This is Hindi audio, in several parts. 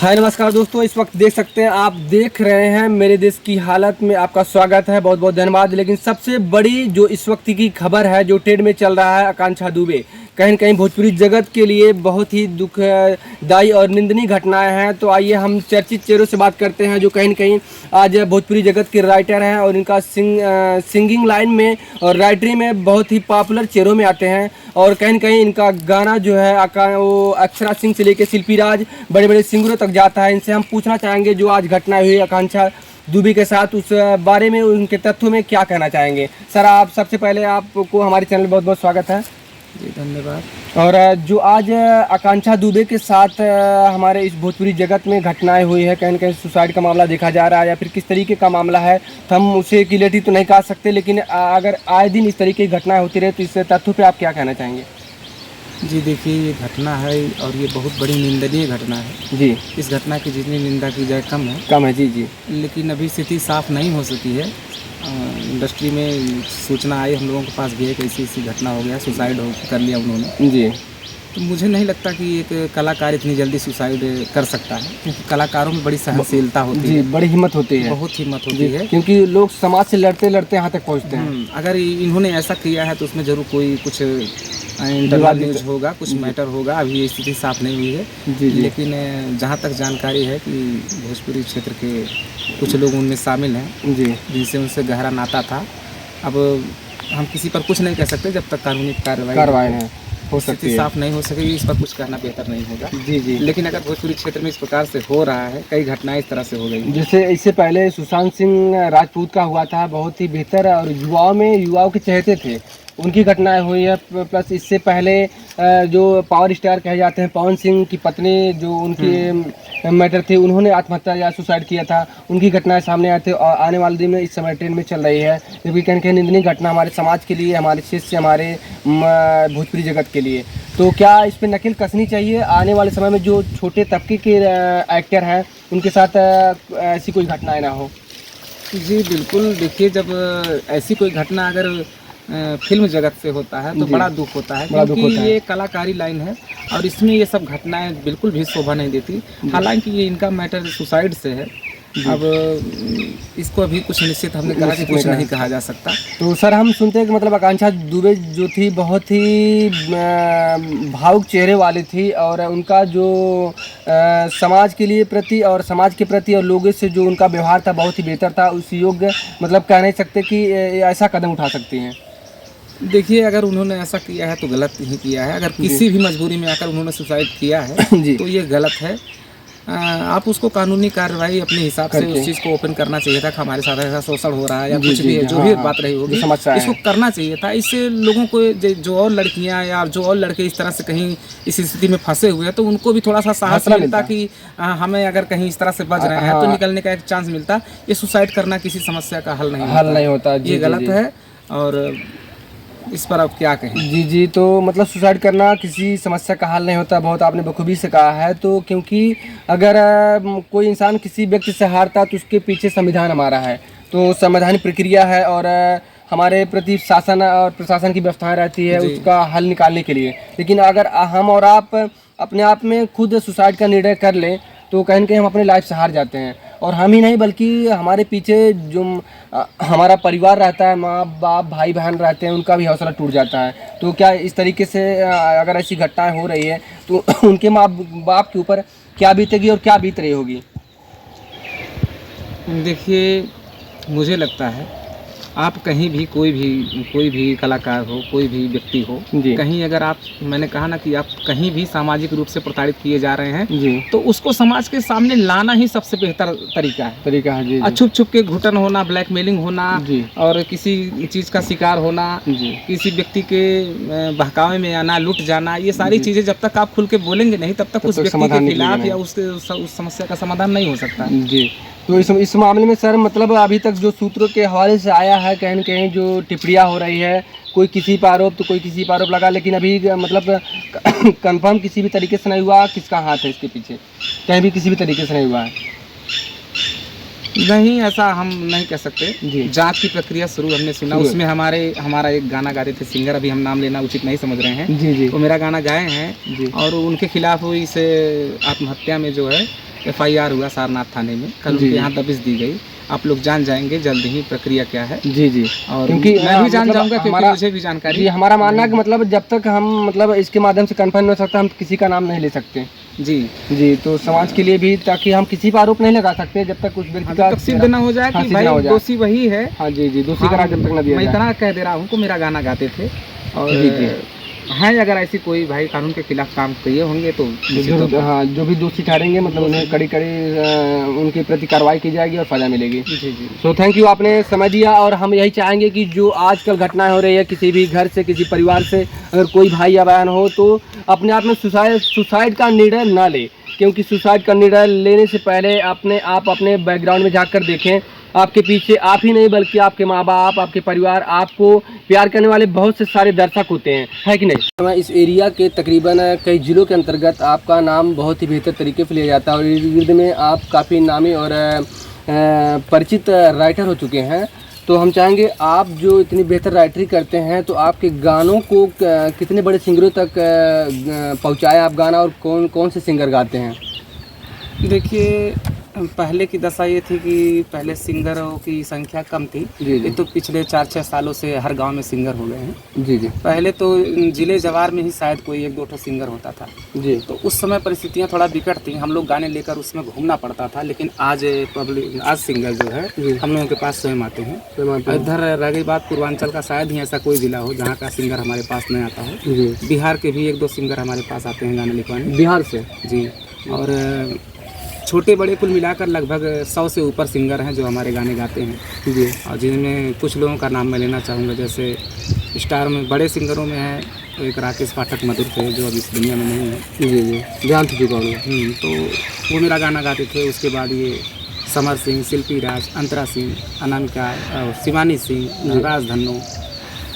हाय नमस्कार दोस्तों, इस वक्त देख सकते हैं, आप देख रहे हैं मेरे देश की हालत में आपका स्वागत है। बहुत बहुत धन्यवाद। लेकिन सबसे बड़ी जो इस वक्त की खबर है, जो ट्रेंड में चल रहा है, आकांक्षा दुबे कहीं न कहीं भोजपुरी जगत के लिए बहुत ही दुखदायी और निंदनीय घटनाएं हैं। तो आइए हम चर्चित चेहरों से बात करते हैं, जो कहीं न कहीं आज भोजपुरी जगत के राइटर हैं और इनका सिंगिंग लाइन में और राइटरी में बहुत ही पॉपुलर चेहरों में आते हैं। और कहीं न कहीं इनका गाना जो है वो अक्षरा सिंह से लेकर शिल्पी राज बड़े बड़े सिंगरों तक जाता है। इनसे हम पूछना चाहेंगे जो आज घटना हुई आकांक्षा दुबे के साथ, उस बारे में, उनके तथ्यों में क्या कहना चाहेंगे। सर, आप सबसे पहले आपको हमारे चैनल में बहुत बहुत स्वागत है। जी धन्यवाद। और जो आज आकांक्षा दुबे के साथ हमारे इस भोजपुरी जगत में घटनाएं हुई है, कहीं न कहीं सुसाइड का मामला देखा जा रहा है या फिर किस तरीके का मामला है, तो हम उसे क्लियरिटी तो नहीं कह सकते, लेकिन अगर आए दिन इस तरीके की घटनाएं होती रहे तो इस तथ्यों पे आप क्या कहना चाहेंगे। जी देखिए, ये घटना है और ये बहुत बड़ी निंदनीय घटना है जी, इस घटना की जितनी निंदा की जाए कम है। कम है। जी जी। लेकिन अभी स्थिति साफ नहीं हो सकी है। इंडस्ट्री में सूचना आई हम लोगों के पास भी है कि ऐसी घटना हो गया, सुसाइड कर लिया उन्होंने। जी, तो मुझे नहीं लगता कि एक कलाकार इतनी जल्दी सुसाइड कर सकता है, क्योंकि कलाकारों में बड़ी सहनशीलता होती जी, है, बड़ी हिम्मत होती है। बहुत हिम्मत होती है। क्योंकि लोग समाज से लड़ते लड़ते यहाँ तक पहुँचते हैं। अगर इन्होंने ऐसा किया है तो उसमें जरूर कोई कुछ इंटरनल न्यूज होगा, कुछ मैटर होगा। अभी ये स्थिति साफ नहीं हुई है। जी जी। लेकिन जहाँ तक जानकारी है कि भोजपुरी क्षेत्र के कुछ लोग उनमें शामिल हैं जी, जिनसे उनसे गहरा नाता था। अब हम किसी पर कुछ नहीं कह सकते जब तक कानूनी कार्रवाई है हो सकती स्थिति है। साफ नहीं हो सकेगी, इस पर कुछ कहना बेहतर नहीं होगा। जी जी। लेकिन अगर भोजपुरी क्षेत्र में इस प्रकार से हो रहा है, कई घटनाएं इस तरह से हो गई। जैसे इससे पहले सुशांत सिंह राजपूत का हुआ था, बहुत ही बेहतर और युवाओं के चहेते थे, उनकी घटनाएं हुई है। प्लस इससे पहले जो पावर स्टार कहे जाते हैं पवन सिंह की पत्नी, जो उनकी मैटर थी, उन्होंने आत्महत्या या सुसाइड किया था, उनकी घटनाएं सामने आए थे। और आने वाले दिन में इस समय ट्रेंड में चल रही है, जबकि कहीं कहीं निंदनीय घटना हमारे समाज के लिए, हमारे क्षेत्र से, हमारे भोजपुरी जगत के लिए। तो क्या इस पर नकेल कसनी चाहिए आने वाले समय में, जो छोटे तबके के एक्टर हैं उनके साथ ऐसी कोई घटनाएं ना हो। जी बिल्कुल। देखिए, जब ऐसी कोई घटना अगर फिल्म जगत से होता है तो बड़ा दुख होता है, क्योंकि ये कलाकारी लाइन है और इसमें ये सब घटनाएं बिल्कुल भी शोभा नहीं देती। हालांकि ये इनका मैटर सुसाइड से है। अब इसको अभी कुछ निश्चित हमने कहा कि कुछ नहीं कहा जा सकता। तो सर, हम सुनते हैं कि मतलब आकांक्षा दुबे जो थी बहुत ही भावुक चेहरे वाली थी, और उनका जो समाज के लिए प्रति और समाज के प्रति और लोगों से जो उनका व्यवहार था बहुत ही बेहतर था। उस योग्य मतलब कह नहीं सकते कि ऐसा कदम उठा सकती हैं। देखिए, अगर उन्होंने ऐसा किया है तो गलत ही किया है। अगर किसी भी मजबूरी में आकर उन्होंने सुसाइड किया है तो ये गलत है। आप उसको कानूनी कार्रवाई अपने हिसाब से उस चीज़ को ओपन करना चाहिए था कि हमारे साथ ऐसा शोषण हो रहा है या कुछ भी है, जो भी बात रही होगी, इसको करना चाहिए था। इससे लोगों को, जो और लड़कियां या जो और लड़के इस तरह से कहीं इस स्थिति में फंसे हुए हैं, तो उनको भी थोड़ा सा साहस मिलता कि हमें अगर कहीं इस तरह से बच रहे हैं तो निकलने का एक चांस मिलता। ये सुसाइड करना किसी समस्या का हल नहीं होता। ये गलत है और इस पर आप क्या कहें। जी जी। तो मतलब सुसाइड करना किसी समस्या का हल नहीं होता, बहुत आपने बखूबी से कहा है। तो क्योंकि अगर कोई इंसान किसी व्यक्ति से हारता तो उसके पीछे संविधान हमारा है, तो संवैधानिक प्रक्रिया है और हमारे प्रति शासन और प्रशासन की व्यवस्थाएं रहती है उसका हल निकालने के लिए। लेकिन अगर हम और आप अपने आप में खुद सुसाइड का निर्णय कर लें तो कहीं न कहीं हम अपनी लाइफ से हार जाते हैं। और हम ही नहीं बल्कि हमारे पीछे जो हमारा परिवार रहता है, माँ बाप भाई बहन रहते हैं, उनका भी हौसला टूट जाता है। तो क्या इस तरीके से अगर ऐसी घटनाएं हो रही है तो उनके माँ बाप के ऊपर क्या बीतेगी और क्या बीत रही होगी। देखिए, मुझे लगता है आप कहीं भी कोई भी कलाकार हो, कोई भी व्यक्ति हो, कहीं अगर आप, मैंने कहा ना कि आप कहीं भी सामाजिक रूप से प्रताड़ित किए जा रहे हैं तो उसको समाज के सामने लाना ही सबसे बेहतर तरीका है। छुप छुप के घुटन होना, ब्लैकमेलिंग होना और किसी चीज़ का शिकार होना, किसी व्यक्ति के बहकावे में आना, लुट जाना, ये सारी चीज़ें जब तक आप खुल के बोलेंगे नहीं तब तक उस व्यक्ति के खिलाफ या उस समस्या का समाधान नहीं हो सकता जी। तो इस मामले में सर, मतलब अभी तक जो सूत्रों के हवाले से आया है, कहीं न कहीं जो टिप्पणियाँ हो रही है, कोई किसी पर आरोप तो कोई किसी पर आरोप लगा, लेकिन अभी मतलब कंफर्म किसी भी तरीके से नहीं हुआ किसका हाथ है इसके पीछे, कहीं भी किसी भी तरीके से नहीं हुआ है। नहीं, ऐसा हम नहीं कह सकते। जांच की प्रक्रिया शुरू हमने सुना, उसमें हमारा एक गाना गा रहे थे सिंगर, अभी हम नाम लेना उचित नहीं समझ रहे हैं। वो मेरा गाना गाए हैं और उनके खिलाफ हुई इस आत्महत्या में जो है FIR हुआ सारनाथ थाने में, कल उनके यहाँ दबिश दी गई। आप लोग जान जाएंगे जल्द ही प्रक्रिया क्या है। जी जी, और क्योंकि मैं भी जान मतलब जाऊंगा क्योंकि मुझे भी जानकारी। जी, हमारा मानना है कि मतलब जब तक हम मतलब इसके माध्यम से कन्फर्म नहीं हो सकता, हम किसी का नाम नहीं ले सकते। जी जी, तो समाज के लिए भी, ताकि हम किसी पर आरोप नहीं लगा सकते जब तक उस व्यक्ति का सिद्ध न हो जाए कि भाई दोषी वही है। हाँ जी जी, दोषी करार जब तक न दिया मैं जाए। इतना कह दे रहा हूँ को मेरा गाना गाते थे, और जी जी हैं अगर ऐसी कोई भाई कानून के खिलाफ काम किए होंगे तो हाँ, जो भी दोषी ठहरेंगे मतलब उन्हें कड़ी उनके प्रति कार्रवाई की जाएगी और सजा मिलेगी। जी जी। सो थैंक यू, आपने समय दिया। और हम यही चाहेंगे कि जो आजकल घटनाएं हो रही है, किसी भी घर से, किसी परिवार से अगर कोई भाई या बहन हो तो अपने आप में सुसाइड का निर्णय ना ले, क्योंकि सुसाइड का निर्णय लेने से पहले आप अपने बैकग्राउंड में झाँक कर देखें। आपके पीछे आप ही नहीं बल्कि आपके माँ बाप, आपके परिवार, आपको प्यार करने वाले बहुत से सारे दर्शक होते हैं, है कि नहीं। इस एरिया के तकरीबन कई ज़िलों के अंतर्गत आपका नाम बहुत ही बेहतर तरीके से लिया जाता है और इर्द गिर्द में आप काफ़ी नामी और परिचित राइटर हो चुके हैं। तो हम चाहेंगे, आप जो इतनी बेहतर राइटरी करते हैं, तो आपके गानों को कितने बड़े सिंगरों तक पहुँचाए आप गाना, और कौन कौन से सिंगर गाते हैं। देखिए, पहले की दशा ये थी कि पहले सिंगरों की संख्या कम थी। ये तो पिछले 4-6 सालों से हर गांव में सिंगर हो गए हैं। जी जी। पहले तो जिले जवार में ही शायद कोई 1-2 सिंगर होता था जी। तो उस समय परिस्थितियां थोड़ा विकट थी, हम लोग गाने लेकर उसमें घूमना पड़ता था। लेकिन आज सिंगर जो है हम लोगों के पास स्वयं आते हैं। इधर रह गई बात पूर्वांचल का, शायद ही ऐसा कोई जिला हो जहाँ का सिंगर हमारे पास नहीं आता है। बिहार के भी 1-2 सिंगर हमारे पास आते हैं गाने लिखवाने, बिहार से। जी, और छोटे बड़े कुल मिलाकर लगभग 100 से ऊपर सिंगर हैं जो हमारे गाने गाते हैं। जी, और जिनमें कुछ लोगों का नाम मैं लेना चाहूँगा, जैसे स्टार में बड़े सिंगरों में है एक राकेश पाठक मधुर थे, जो अब इस दुनिया में नहीं है। जी जी, ध्यान से चुका हूँ। तो वो मेरा गाना गाते थे। उसके बाद ये समर सिंह, शिल्पी राज, अंतरा सिंह, अनामिका, शिवानी सिंह, राज धन्नो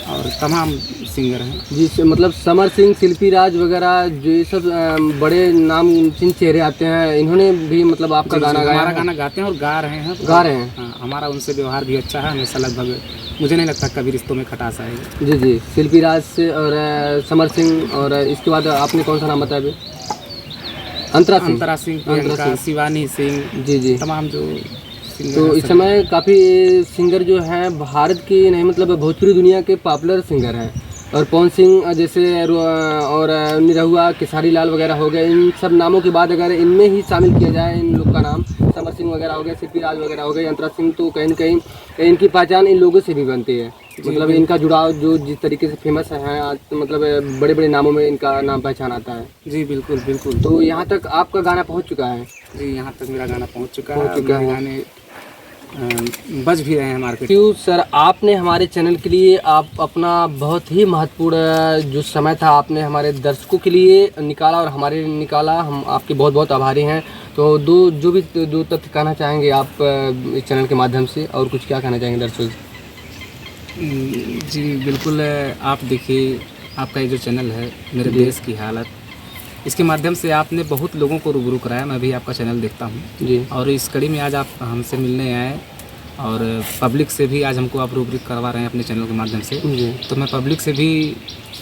और तमाम सिंगर हैं। जी, मतलब समर सिंह, शिल्पी राज वगैरह जो ये सब बड़े नाम जिन चेहरे आते हैं, इन्होंने भी मतलब आपका गाना गाया, हमारा गाना गाते हैं और गा रहे हैं। हाँ, हमारा उनसे व्यवहार भी अच्छा है हमेशा। लगभग मुझे नहीं लगता कभी रिश्तों में खटास आएगी। जी जी, शिल्पी राज से और समर सिंह, और इसके बाद आपने कौन सा नाम बताया अभी? अंतरा सिंह, शिवानी सिंह। जी जी, तमाम जो। तो इस समय काफ़ी सिंगर जो हैं भारत की नहीं मतलब भोजपुरी दुनिया के पॉपुलर सिंगर हैं, और पवन सिंह जैसे और निरहुआ, केसारी लाल वगैरह हो गए। इन सब नामों के बाद अगर इनमें ही शामिल किया जाए इन लोग का नाम, समर सिंह वगैरह हो गए, शिल्पी राज वगैरह हो गए, अंतरा सिंह, तो कहीं न कहीं इनकी पहचान इन लोगों से भी बनती है। मतलब इनका जुड़ाव जो जिस तरीके से फेमस है आज, मतलब बड़े बड़े नामों में इनका नाम पहचान आता है। जी बिल्कुल बिल्कुल। तो यहाँ तक आपका गाना पहुँच चुका है? जी, यहाँ तक मेरा गाना पहुँच चुका है। गाने बज भी रहे हैं मार्केट। क्यों सर, आपने हमारे चैनल के लिए आप अपना बहुत ही महत्वपूर्ण जो समय था आपने हमारे दर्शकों के लिए निकाला और हमारे लिए निकाला। हम आपके बहुत बहुत आभारी हैं। तो दो तथ्य कहना चाहेंगे आप इस चैनल के माध्यम से, और कुछ क्या कहना चाहेंगे दर्शकों? जी बिल्कुल, आप देखिए, आपका ये जो चैनल है मेरे देश की हालत, इसके माध्यम से आपने बहुत लोगों को रूबरू कराया। मैं भी आपका चैनल देखता हूँ जी, और इस कड़ी में आज आप हमसे मिलने आए, और पब्लिक से भी आज हमको आप रूबरू करवा रहे हैं अपने चैनल के माध्यम से। तो मैं पब्लिक से भी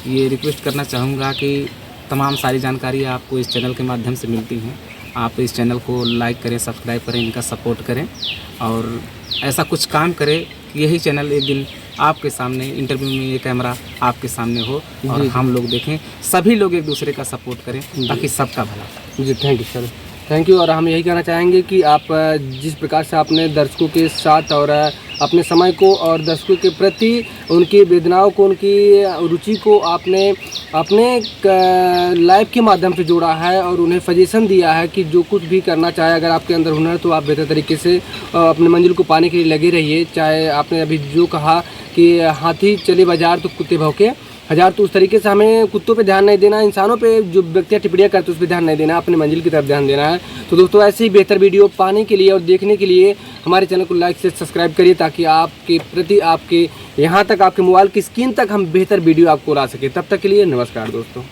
ये रिक्वेस्ट करना चाहूँगा कि तमाम सारी जानकारी आपको इस चैनल के माध्यम से मिलती हैं। आप इस चैनल को लाइक करें, सब्सक्राइब करें, इनका सपोर्ट करें, और ऐसा कुछ काम करें कि यही चैनल एक दिन आपके सामने इंटरव्यू में ये कैमरा आपके सामने हो और हम लोग देखें, सभी लोग एक दूसरे का सपोर्ट करें ताकि सबका भला। जी thank you sir, thank you. और हम यही कहना चाहेंगे कि आप जिस प्रकार से आपने दर्शकों के साथ और अपने समय को और दर्शकों के प्रति उनकी वेदनाओं को, उनकी रुचि को आपने अपने लाइव के माध्यम से जोड़ा है और उन्हें सजेशन दिया है कि जो कुछ भी करना चाहे, अगर आपके अंदर हुनर तो आप बेहतर तरीके से अपने मंजिल को पाने के लिए लगे रहिए। चाहे आपने अभी जो कहा कि हाथी चले बाजार तो कुत्ते भौंके हज़ार, तो उस तरीके से हमें कुत्तों पे ध्यान नहीं देना, इंसानों पे जो व्यक्तियाँ टिप्पणियाँ करते हैं उस पर ध्यान नहीं देना, अपने मंजिल की तरफ ध्यान देना है। तो दोस्तों, ऐसे ही बेहतर वीडियो पाने के लिए और देखने के लिए हमारे चैनल को लाइक से सब्सक्राइब करिए, ताकि आपके प्रति आपके यहाँ तक आपके मोबाइल की स्क्रीन तक हम बेहतर वीडियो आपको ला सकें। तब तक के लिए नमस्कार दोस्तों।